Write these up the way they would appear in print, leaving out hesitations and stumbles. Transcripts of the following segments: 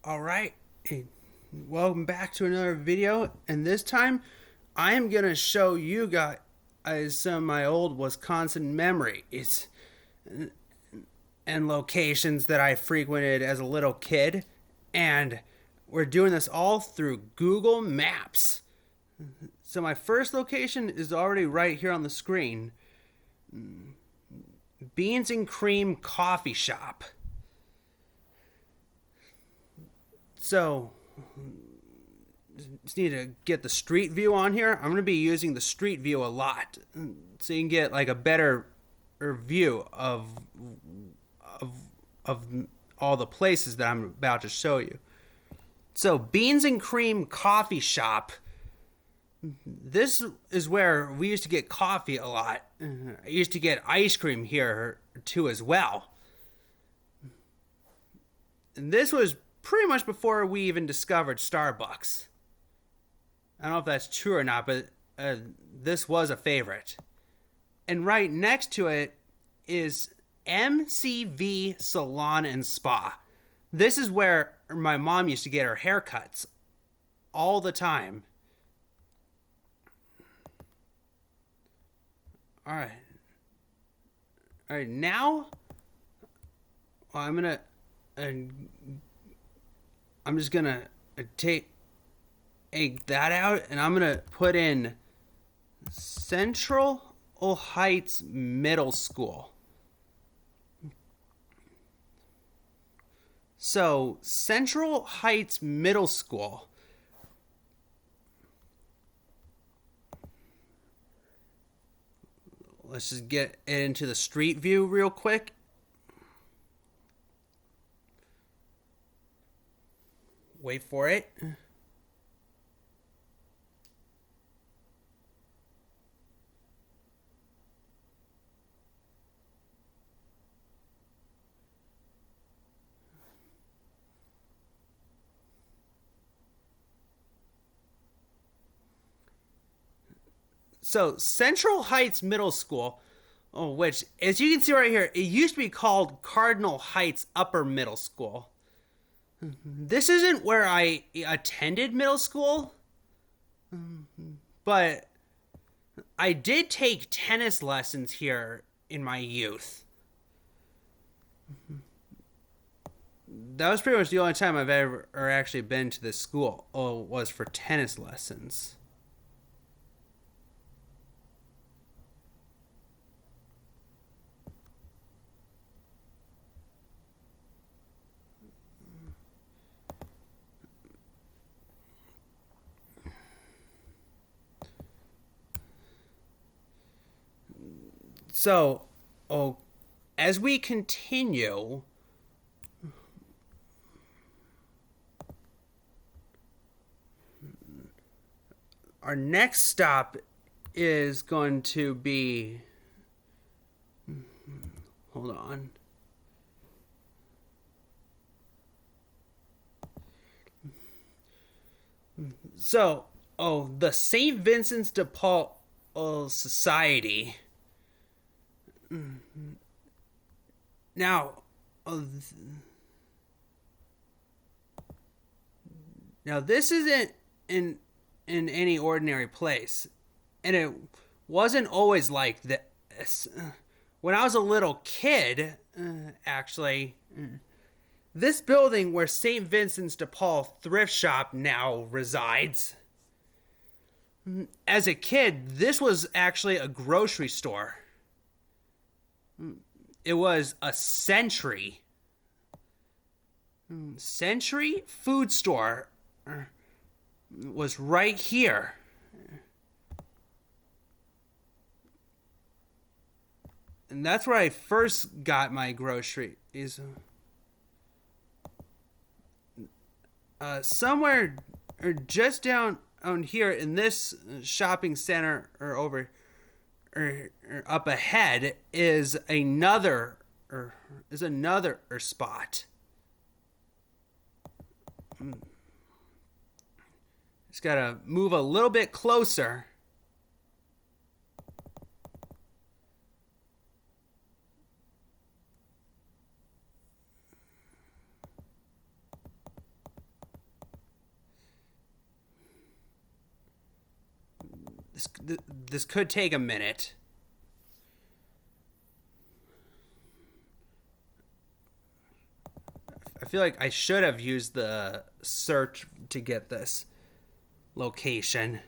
All right, hey, welcome back to another video, and this time I am gonna show you guys some of my old Wisconsin memories and locations that I frequented as a little kid, and we're doing this all through Google Maps. So my first location is already right here on the screen. Beans and Cream Coffee Shop. So just need to get the street view on here. I'm going to be using the street view a lot, so you can get like a better view of of all the places that I'm about to show you. So Beans and Cream Coffee Shop. This is where we used to get coffee a lot. I used to get ice cream here too as well. And this was pretty much before we even discovered Starbucks. I don't know if that's true or not, but this was a favorite. And right next to it is MCV Salon and Spa. This is where my mom used to get her haircuts all the time. All right. All right, now I'm going to I'm just gonna take that out, and I'm gonna put in Central Heights Middle School. So Central Heights Middle School. Let's just get into the street view real quick. Wait for it. So Central Heights Middle School, which, as you can see right here, it used to be called Cardinal Heights Upper Middle School. This isn't where I attended middle school, but I did take tennis lessons here in my youth. That was pretty much the only time I've ever actually been to this school. Was for tennis lessons. So, oh, as we continue, our next stop is going to be. Hold on. So, the St. Vincent's de Paul Society. Now, now this isn't in any ordinary place, and it wasn't always like this. When I was a little kid, actually, this building where St. Vincent's de Paul thrift shop now resides. As a kid, this was actually a grocery store. It was a Century food store was right here. And that's where I first got my groceries. Somewhere or just down on here in this shopping center or over or up ahead is another spot. Just gotta move a little bit closer. This this could take a minute. I feel like I should have used the search to get this location.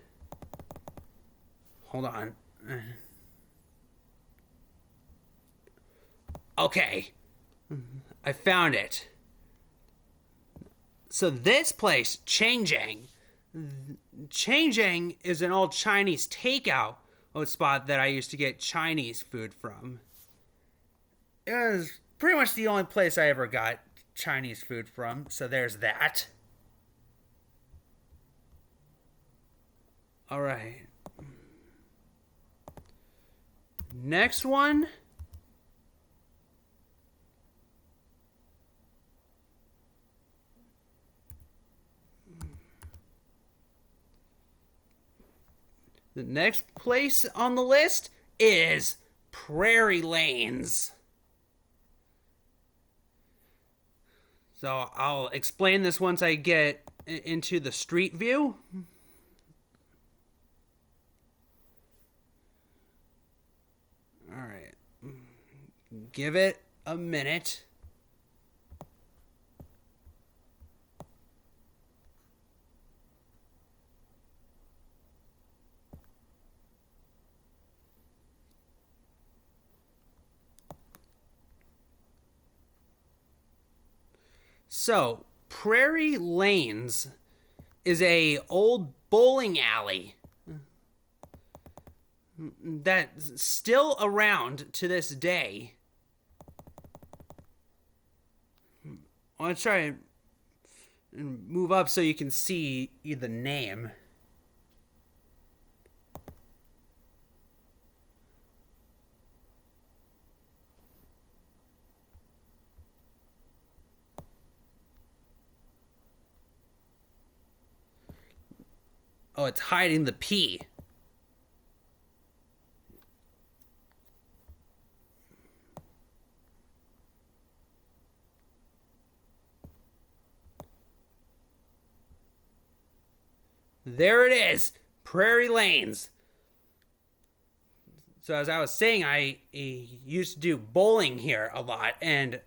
Hold on. Okay. I found it. So this place, Changjiang. Changjiang is an old Chinese takeout spot that I used to get Chinese food from. It was pretty much the only place I ever got Chinese food from, so there's that. Alright. Next one. The next place on the list is Prairie Lanes. So I'll explain this once I get into the street view. All right. Give it a minute. So, Prairie Lanes is a old bowling alley that's still around to this day. I want to try and move up so you can see the name. Oh, it's hiding the P. There it is, Prairie Lanes. So as I was saying, I used to do bowling here a lot, and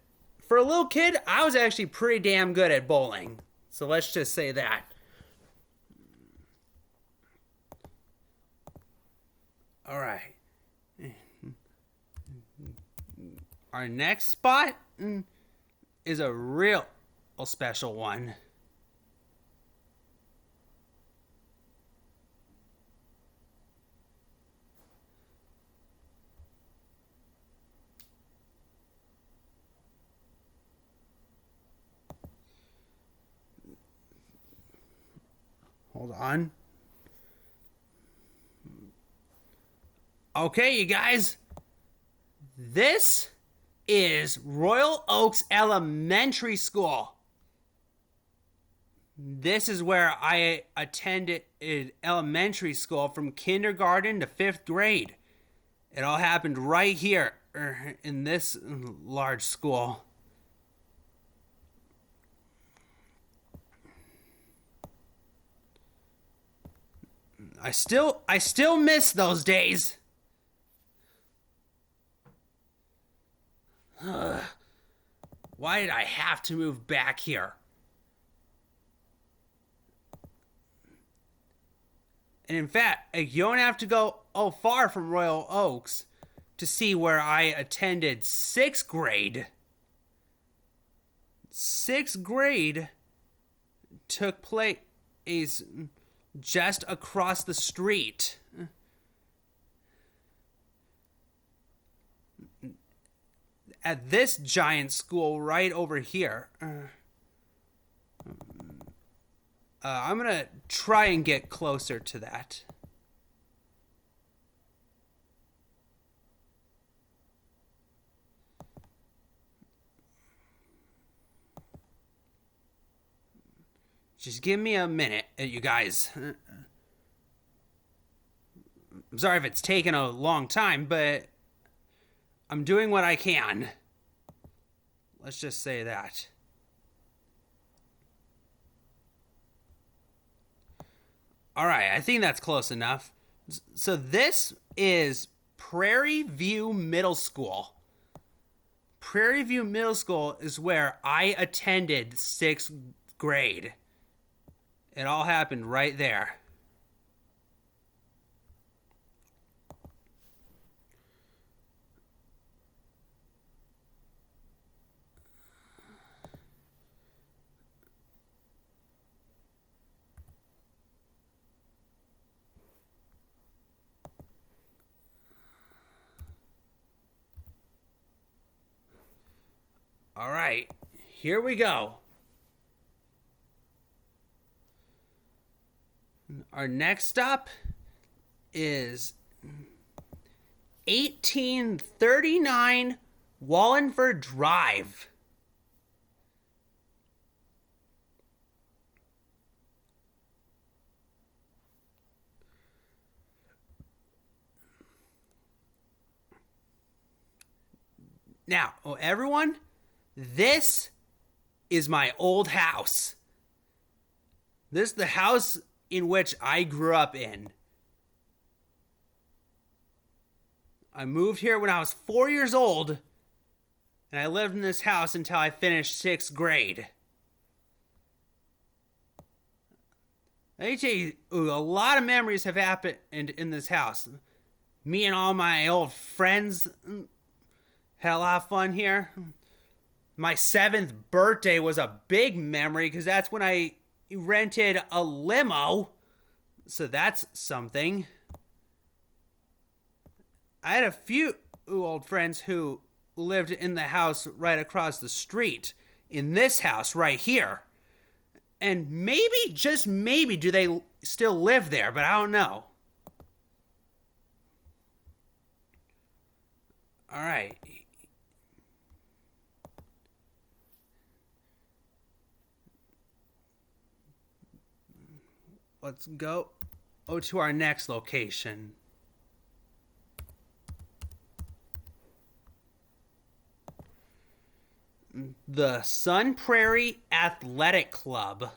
for a little kid, I was actually pretty damn good at bowling. So let's just say that. All right. Our next spot is a real special one. Hold on. Okay, you guys. This is Royal Oaks Elementary School. This is where I attended elementary school from kindergarten to 5th grade. It all happened right here in this large school. I still miss those days. Why did I have to move back here? And in fact, you don't have to go far from Royal Oaks to see where I attended 6th grade. 6th grade took place just across the street. At this giant school right over here. I'm gonna try and get closer to that. Just give me a minute, you guys. I'm sorry if it's taken a long time, but I'm doing what I can. Let's just say that. Alright, I think that's close enough. So this is Prairie View Middle School. Prairie View Middle School is where I attended sixth grade. It all happened right there. All right, here we go. Our next stop is 1839 Wallingford Drive. Now, everyone, this is my old house. This is the house in which I grew up in. I moved here when I was 4 years old, and I lived in this house until I finished sixth grade. Let me tell you, a lot of memories have happened in this house. Me and all my old friends had a lot of fun here. My 7th birthday was a big memory because that's when I rented a limo. So that's something. I had a few old friends who lived in the house right across the street, in this house right here. And maybe, just maybe, do they still live there, but I don't know. All right. Let's go to our next location. The Sun Prairie Athletic Club.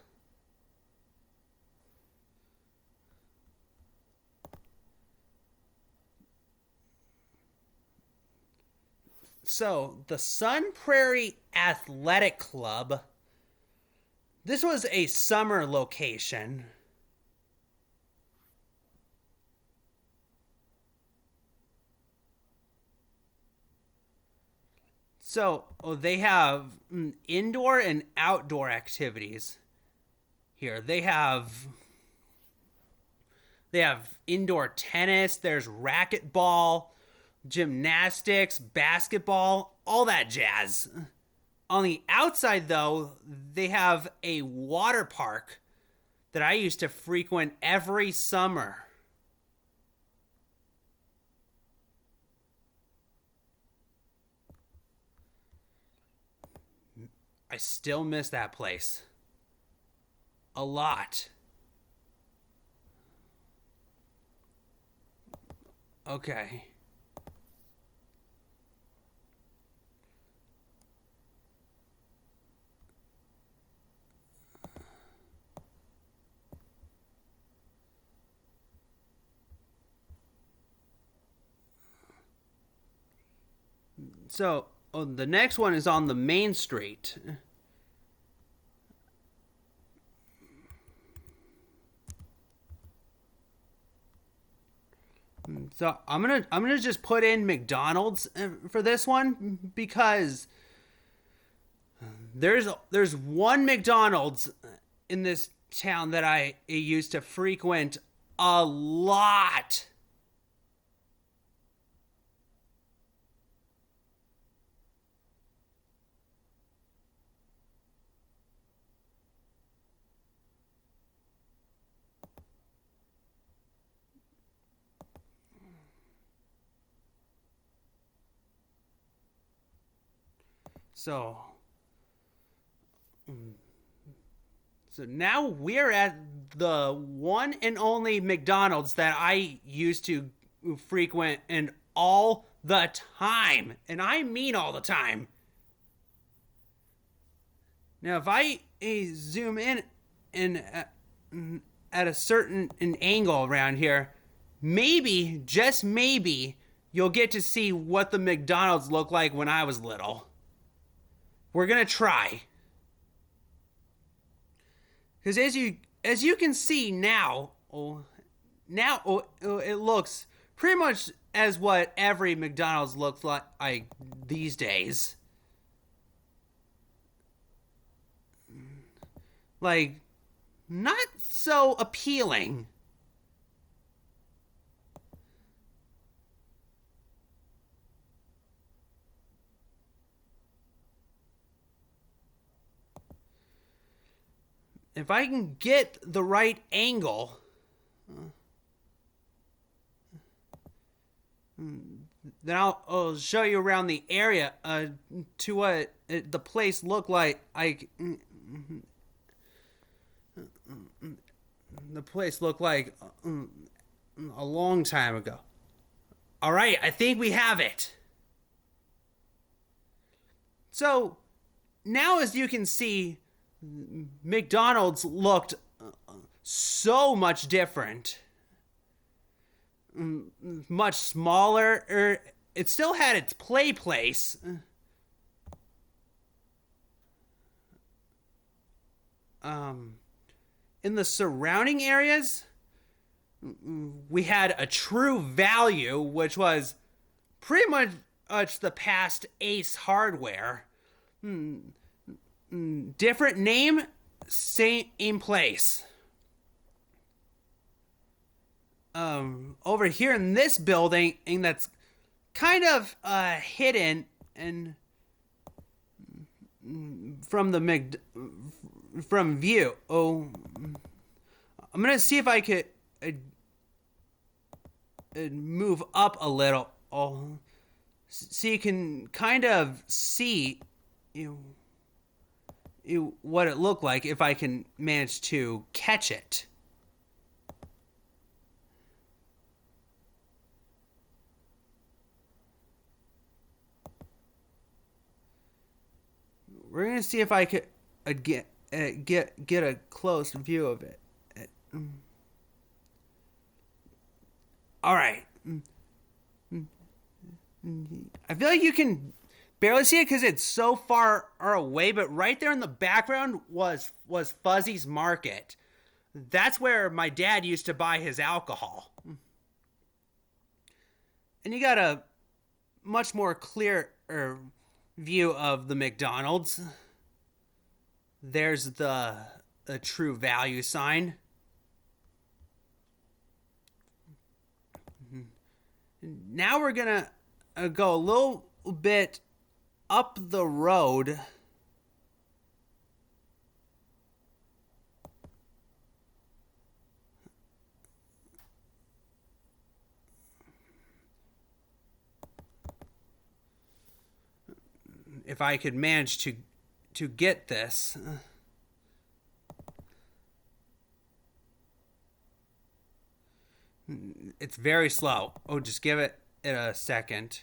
So, the Sun Prairie Athletic Club, this was a summer location. So, they have indoor and outdoor activities here. They have indoor tennis, there's racquetball, gymnastics, basketball, all that jazz. On the outside, though, they have a water park that I used to frequent every summer. I still miss that place a lot. Okay. So, the next one is on the main street. So I'm gonna just put in McDonald's for this one because there's one McDonald's in this town that I used to frequent a lot. So So now we're at the one and only McDonald's that I used to frequent and all the time. And I mean all the time. Now, if I zoom in and at a certain an angle around here, maybe, just maybe, you'll get to see what the McDonald's looked like when I was little. We're gonna try. Because as you can see now, it looks pretty much as what every McDonald's looks like these days. Like, not so appealing. If I can get the right angle, then I'll show you around the area to what the place looked like. The place looked like a long time ago. All right, I think we have it. So now, as you can see, McDonald's looked so much different, much smaller. It still had its play place. In the surrounding areas, we had a True Value, which was pretty much the past Ace Hardware. Different name, same place. Over here in this building, and that's kind of hidden and from view. Oh, I'm gonna see if I could move up a little. Oh, so you can kind of see what it looked like if I can manage to catch it. We're gonna see if I could get a close view of it. All right. I feel like you can barely see it because it's so far away, but right there in the background was Fuzzy's Market. That's where my dad used to buy his alcohol. And you got a much more clear view of the McDonald's. There's the True Value sign. Now we're gonna go a little bit up the road. If I could manage to get this. It's very slow. Oh, just give it a second.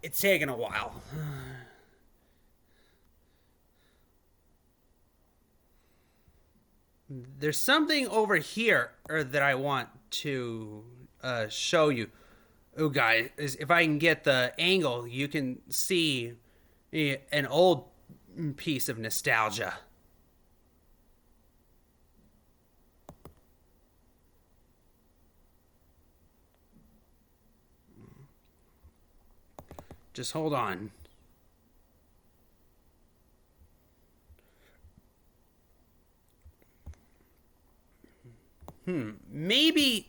It's taking a while. There's something over here that I want to show you. Oh, guys, if I can get the angle, you can see an old piece of nostalgia. Just hold on. Maybe,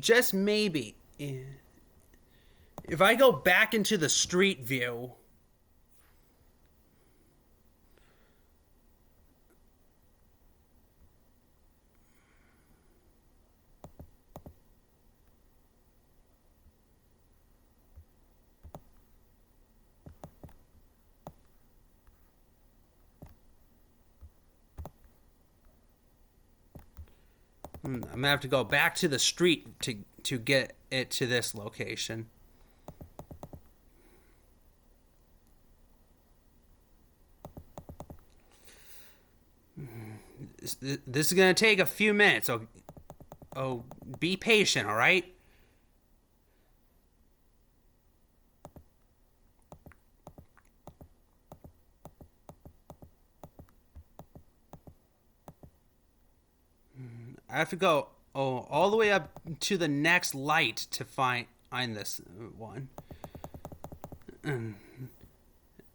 just maybe, if I go back into the street view, I'm gonna have to go back to the street to get it to this location. This is gonna take a few minutes. Oh, be patient, all right? I have to go all the way up to the next light to find this one. And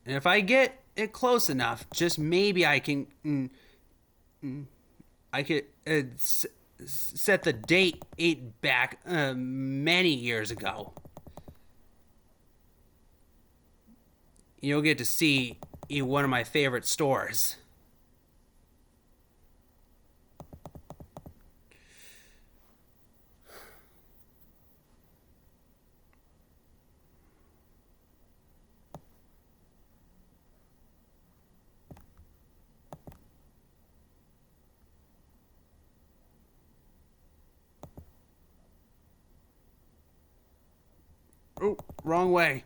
if I get it close enough, just maybe I can I could set the date back many years ago. You'll get to see one of my favorite stores. Oh, wrong way.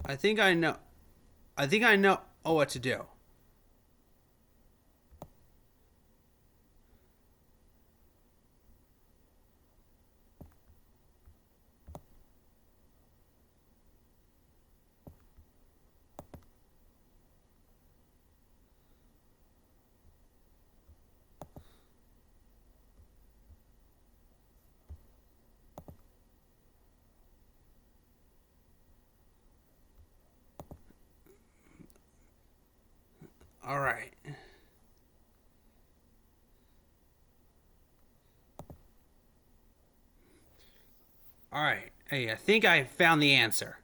I think I know. I think I know what to do. All right. All right. Hey, I think I found the answer.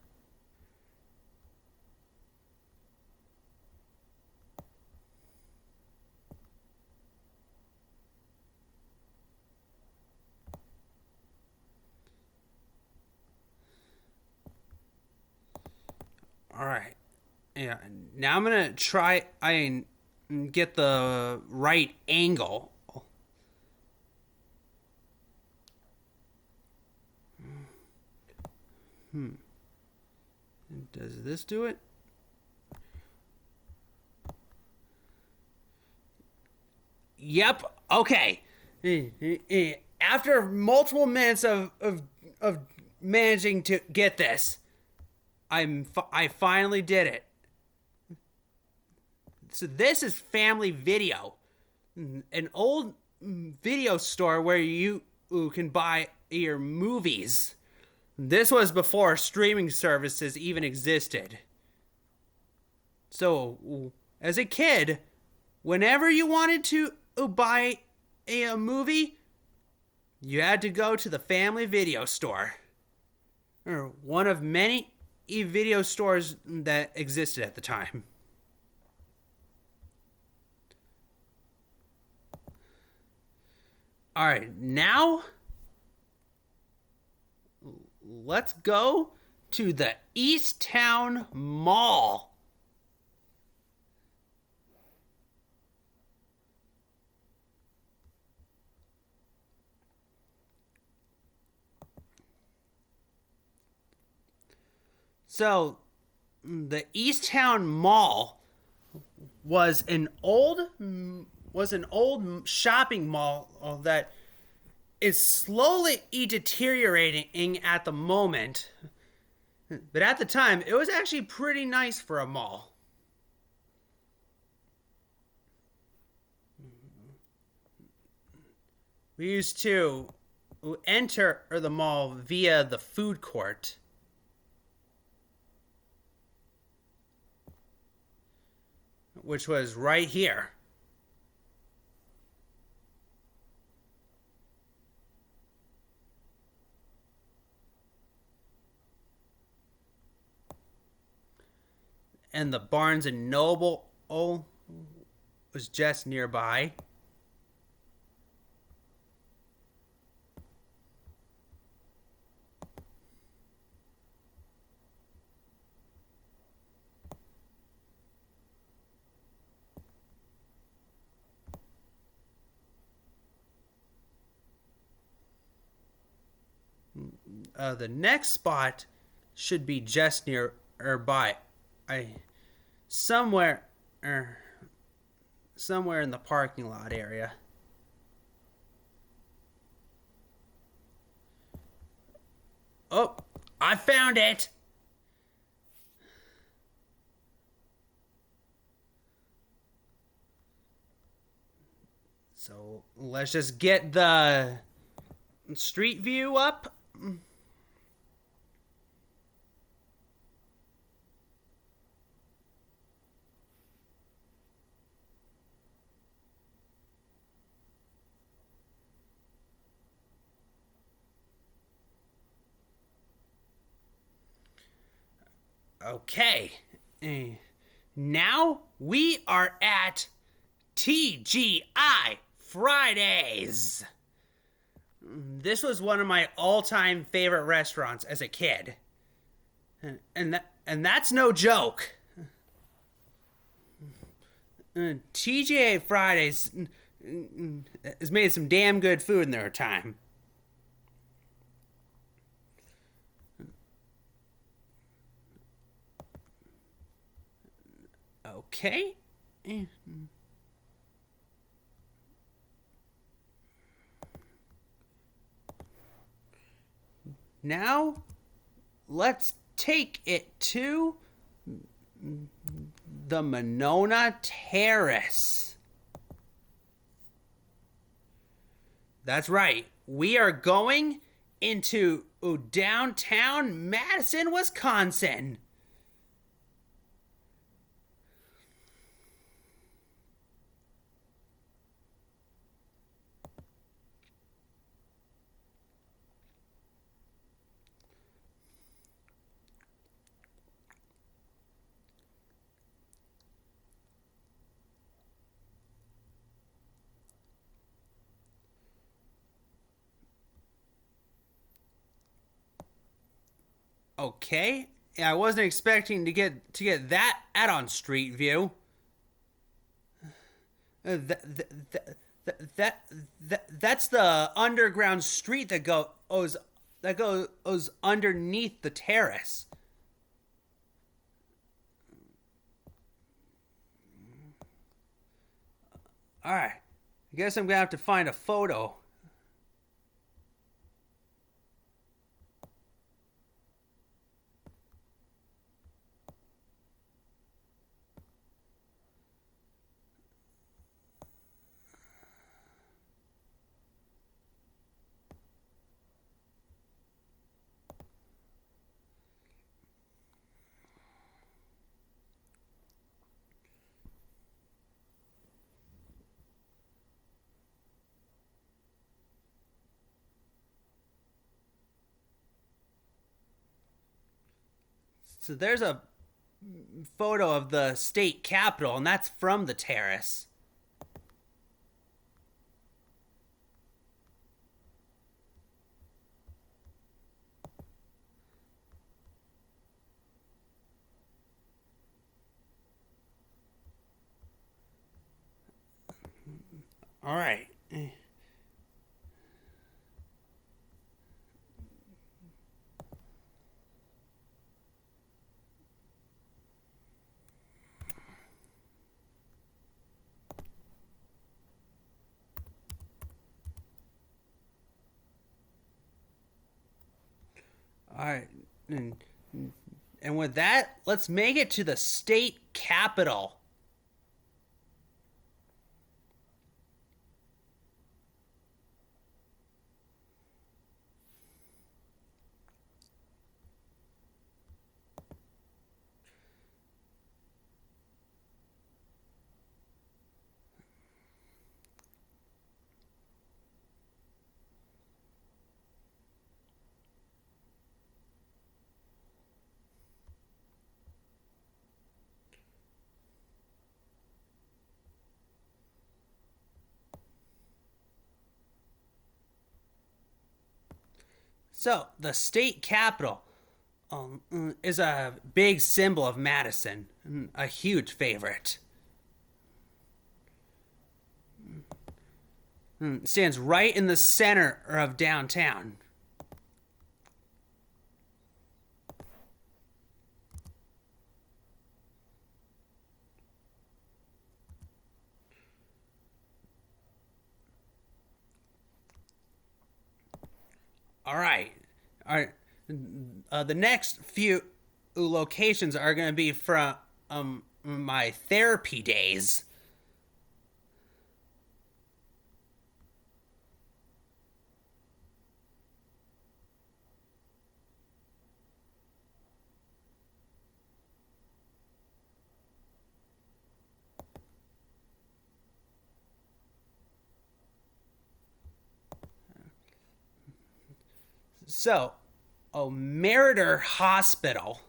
All right. Yeah. Now I'm gonna try. I get the right angle. Does this do it? Yep. Okay. After multiple minutes of managing to get this, I finally did it. So this is Family Video, an old video store where you can buy your movies. This was before streaming services even existed. So, as a kid, whenever you wanted to buy a movie, you had to go to the Family Video store, or one of many video stores that existed at the time. All right, now let's go to the Easttown Mall. So, the Easttown Mall was an old shopping mall that is slowly deteriorating at the moment. But at the time, it was actually pretty nice for a mall. We used to enter the mall via the food court. Which was right here. and the Barnes and Noble was just nearby. The next spot should be just nearby. I somewhere er, somewhere in the parking lot area. Oh, I found it. So let's just get the street view up. Okay. Now we are at TGI Fridays. This was one of my all-time favorite restaurants as a kid. And that's no joke. TGI Fridays has made some damn good food in their time. Okay. Now, let's take it to the Monona Terrace. That's right. We are going into downtown Madison, Wisconsin. Okay. Yeah, I wasn't expecting to get that add-on street view. That's the underground street that goes underneath the terrace. All right. I guess I'm gonna have to find a photo. So there's a photo of the state capitol, and that's from the terrace. All right. All right. And, and with that, let's make it to the state capitol. So, the state capitol is a big symbol of Madison, a huge favorite. It stands right in the center of downtown. All right. All right. The next few locations are going to be from my therapy days. So, Meritor Hospital.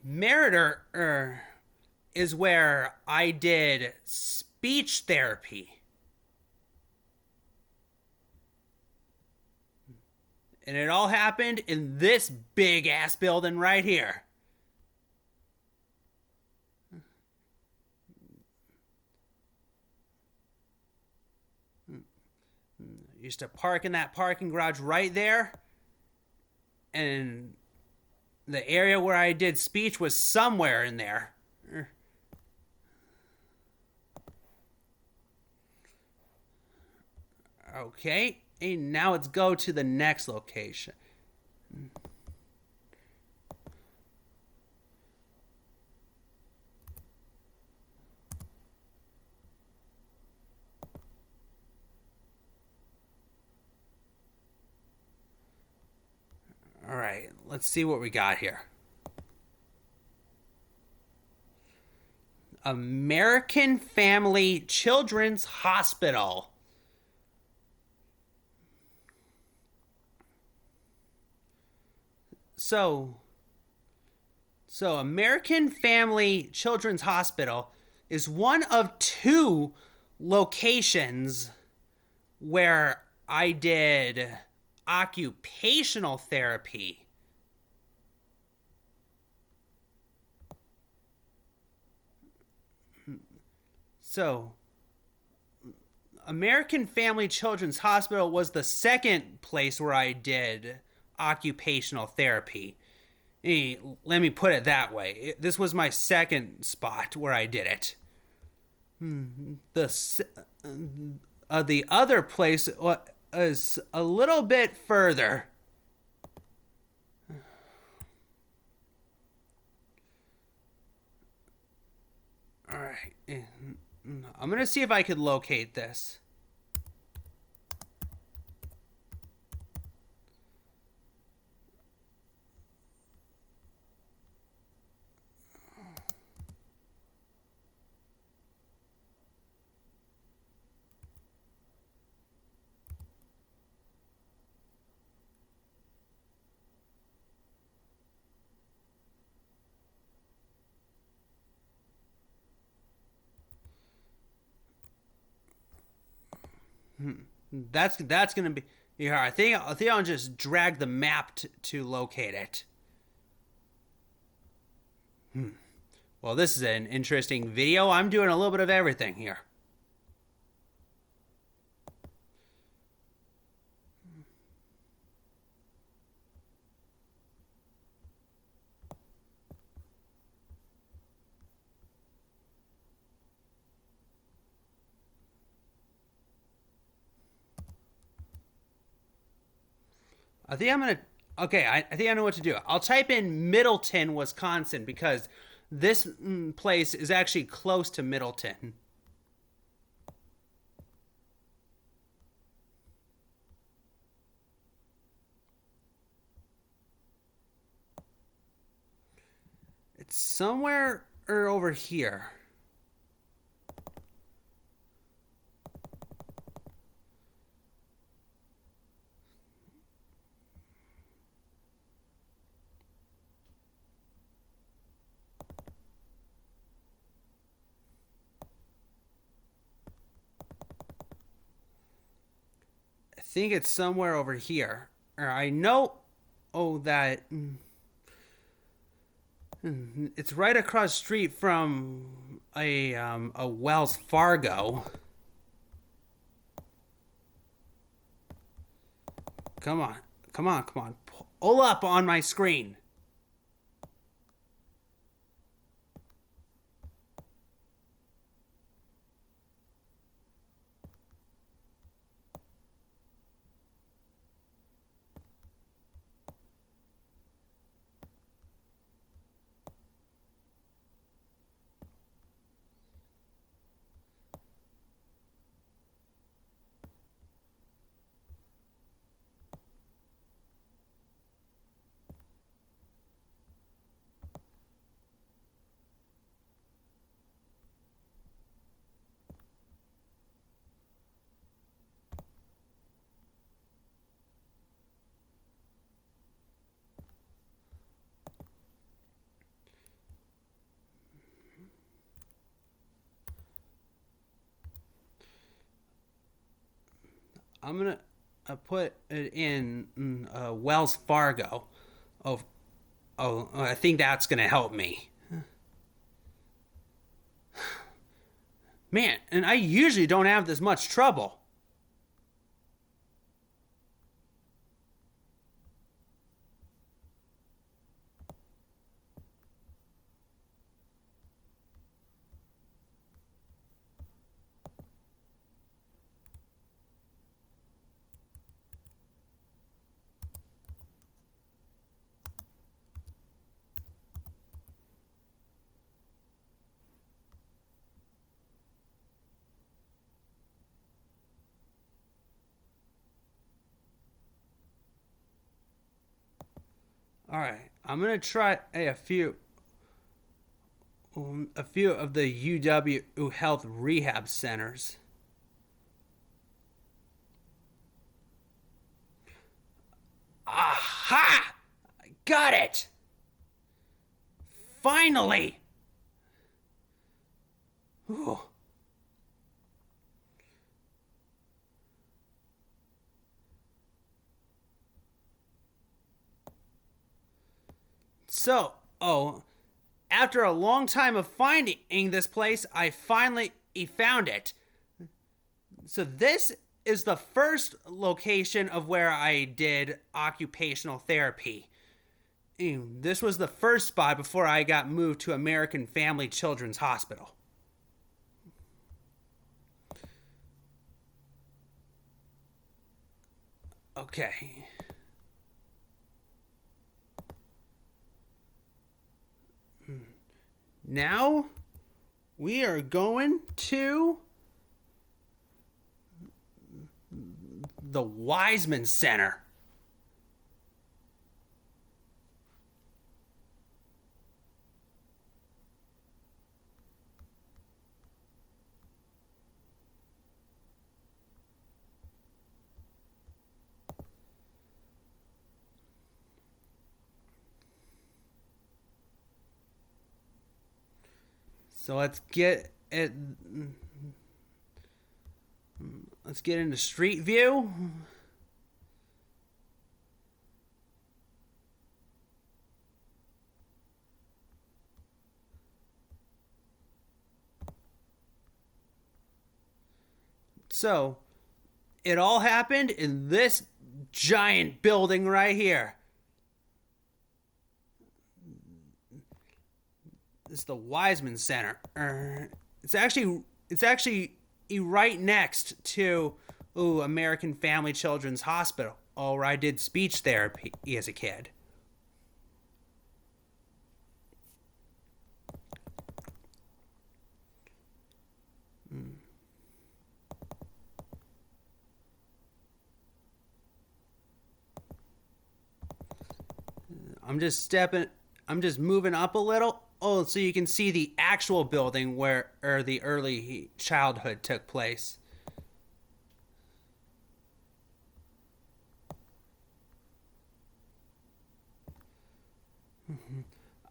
Meritor is where I did speech therapy. And it all happened in this big ass building right here. Used to park in that parking garage right there. And the area where I did speech was somewhere in there. Okay. And now let's go to the next location. All right. Let's see what we got here. American Family Children's Hospital. So, American Family Children's Hospital is one of two locations where I did occupational therapy. So, American Family Children's Hospital was the second place where I did occupational therapy. Let me put it that way. This was my second spot where I did it. The other place is a little bit further. All right. I'm going to see if I could locate this. That's gonna be here. I think I'll just drag the map to locate it. Well, this is an interesting video. I'm doing a little bit of everything here. I think I'm gonna. Okay, I think I know what to do. I'll type in Middleton, Wisconsin, because this place is actually close to Middleton. It's somewhere over here. I think it's somewhere over here. I know, that it's right across the street from a Wells Fargo. Come on, come on, come on. Pull up on my screen. I'm gonna put it in Wells Fargo. Oh, I think that's gonna help me. Man, and I usually don't have this much trouble. All right, I'm gonna try a few of the UW Health rehab centers. Aha! I got it! Finally! Ooh. So, after a long time of finding this place, I finally found it. So this is the first location of where I did occupational therapy. This was the first spot before I got moved to American Family Children's Hospital. Okay. Now we are going to the Wiseman Center. So let's get into Street View. So, it all happened in this giant building right here. It's the Wiseman Center. It's actually right next to American Family Children's Hospital, where I did speech therapy as a kid. I'm just stepping. I'm just moving up a little. Oh, so you can see the actual building where the early childhood took place.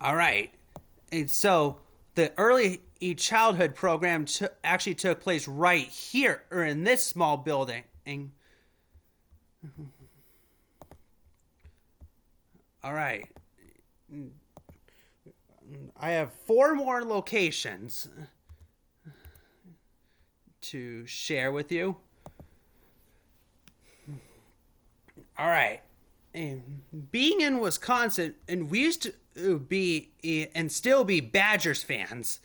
All right. And so the early childhood program actually took place right here, or in this small building. And All right. I have four more locations to share with you. All right. Being in Wisconsin, and we used to be and still be Badgers fans,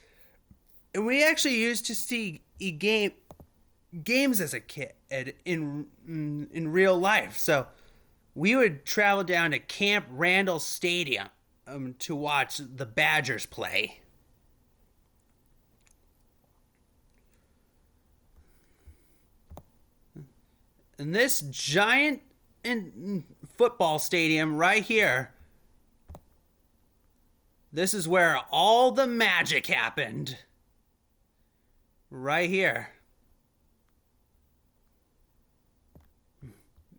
and we actually used to see games as a kid in real life. So we would travel down to Camp Randall Stadium to watch the Badgers play. And this giant football stadium right here, this is where all the magic happened. Right here.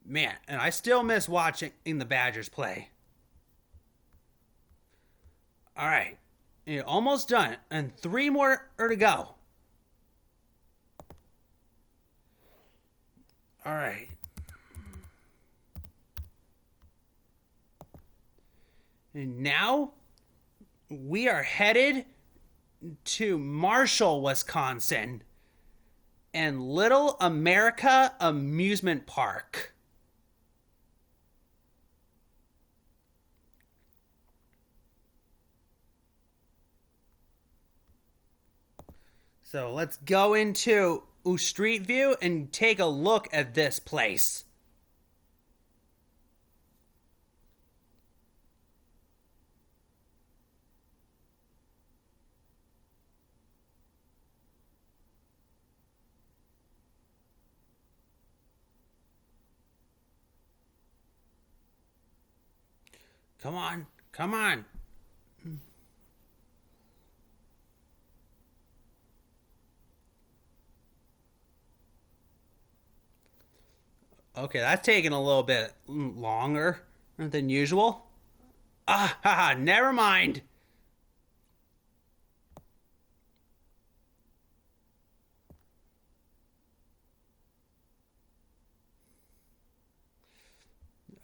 Man, and I still miss watching the Badgers play. All right. Almost done. And three more are to go. All right. And now we are headed to Marshall, Wisconsin, and Little America Amusement Park. So let's go into Street View and take a look at this place. Come on, come on. Okay, that's taking a little bit longer than usual. Ah, haha, never mind.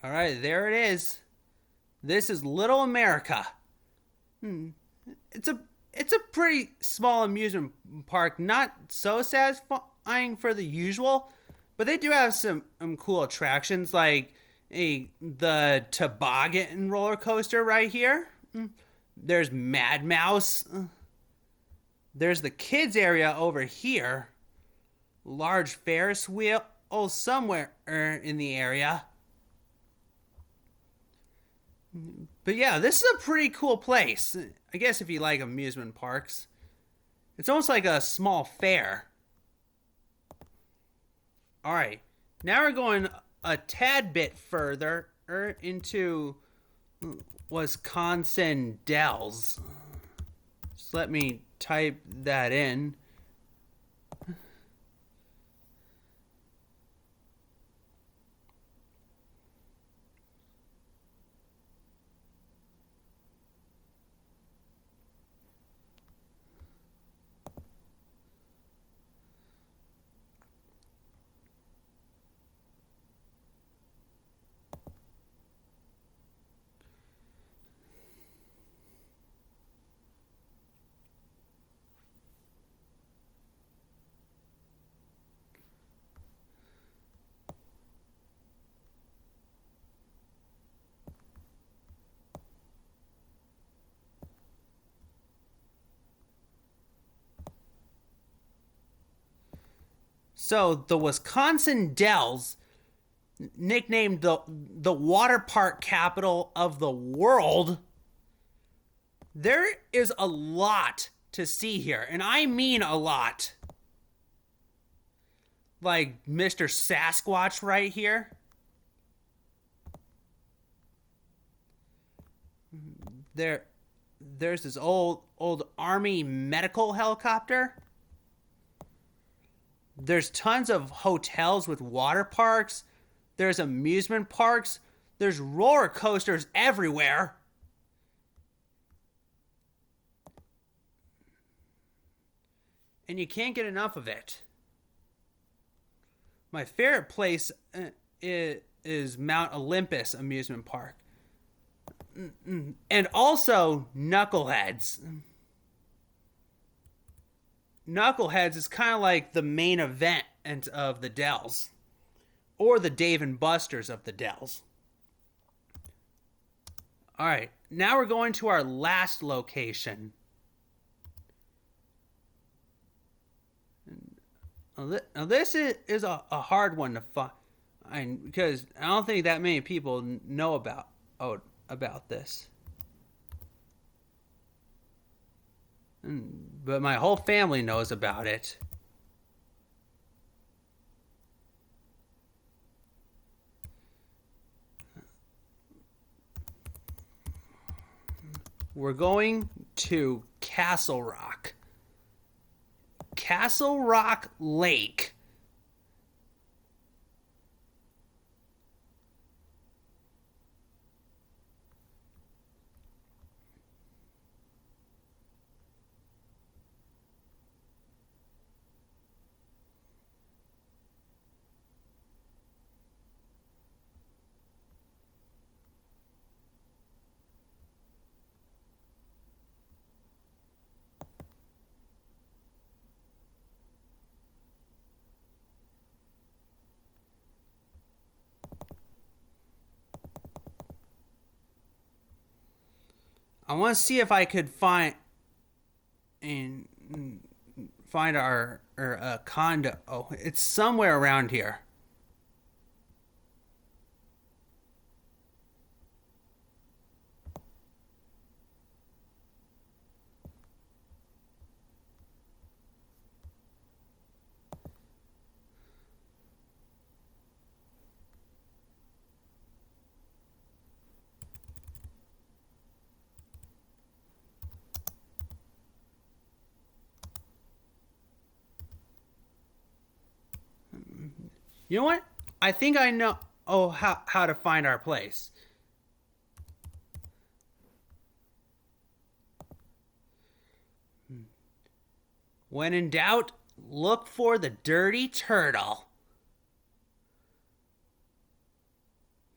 All right, there it is. This is Little America. It's a it's a pretty small amusement park, not so satisfying for the usual, but they do have some cool attractions like the toboggan roller coaster right here. There's Mad Mouse. There's the kids area over here. Large Ferris wheel somewhere in the area. But yeah, this is a pretty cool place. I guess if you like amusement parks. It's almost like a small fair. Alright, now we're going a tad bit further into Wisconsin Dells. Just let me type that in. So the Wisconsin Dells, nicknamed the water park capital of the world, there is a lot to see here, and I mean a lot. Like Mr. Sasquatch right here. There's this old army medical helicopter. There's tons of hotels with water parks. There's amusement parks. There's roller coasters everywhere. And you can't get enough of it. My favorite place is Mount Olympus Amusement Park. And also Knuckleheads. Knuckleheads is kind of like the main event of the Dells, or the Dave and Buster's of the Dells. All right, now we're going to our last location. Now this is a hard one to find, because I don't think that many people know about this. But my whole family knows about it. We're going to Castle Rock. Castle Rock Lake. I want to see if I could find our condo. Oh, it's somewhere around here. You know what? I think I know how to find our place. When in doubt, look for the dirty turtle.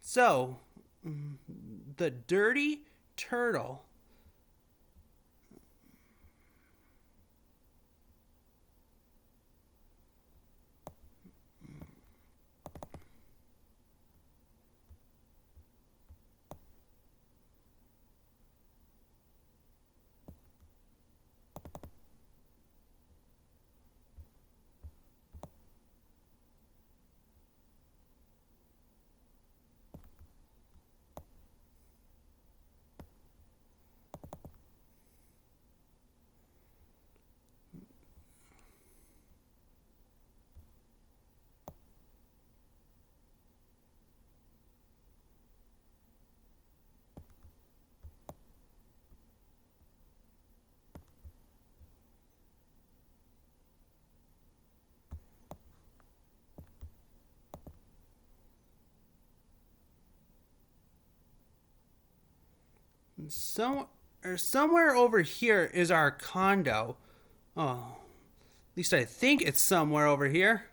So, the dirty turtle. Somewhere over here is our condo. Oh, at least I think it's somewhere over here.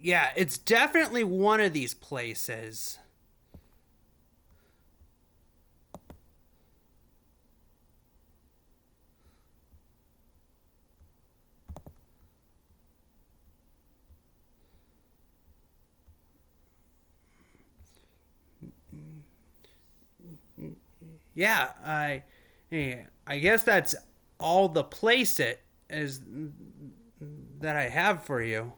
Yeah, it's definitely one of these places. Yeah, I guess that's all the place it is that I have for you.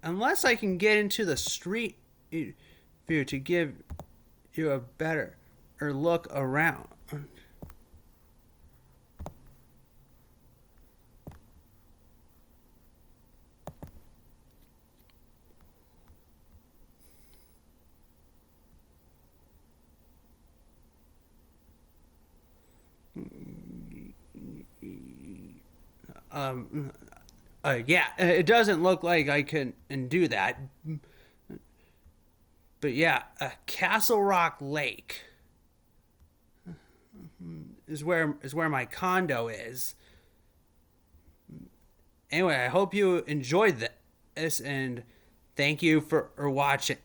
Unless I can get into the street view to give you a better or look around. Yeah, it doesn't look like I can do that. But yeah, Castle Rock Lake is where my condo is. Anyway, I hope you enjoyed this, and thank you for watching.